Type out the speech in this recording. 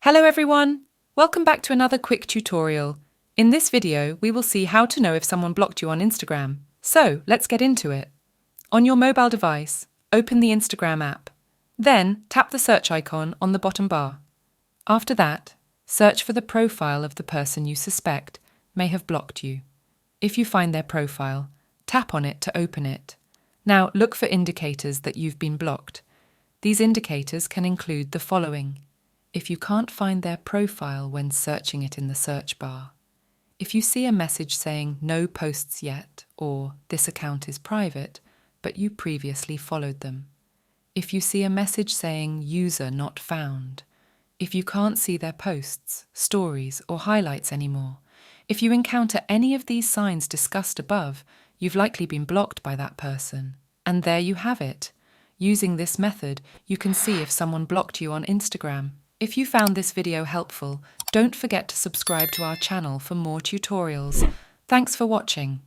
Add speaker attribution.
Speaker 1: Hello everyone! Welcome back to another quick tutorial. In this video, we will see how to know if someone blocked you on Instagram. So, let's get into it. On your mobile device, open the Instagram app. Then, tap the search icon on the bottom bar. After that, search for the profile of the person you suspect may have blocked you. If you find their profile, tap on it to open it. Now, look for indicators that you've been blocked. These indicators can include the following. If you can't find their profile when searching it in the search bar, if you see a message saying no posts yet or this account is private, but you previously followed them, if you see a message saying user not found, if you can't see their posts, stories or highlights anymore, if you encounter any of these signs discussed above, you've likely been blocked by that person. And there you have it. Using this method, you can see if someone blocked you on Instagram. If you found this video helpful, don't forget to subscribe to our channel for more tutorials. Thanks for watching.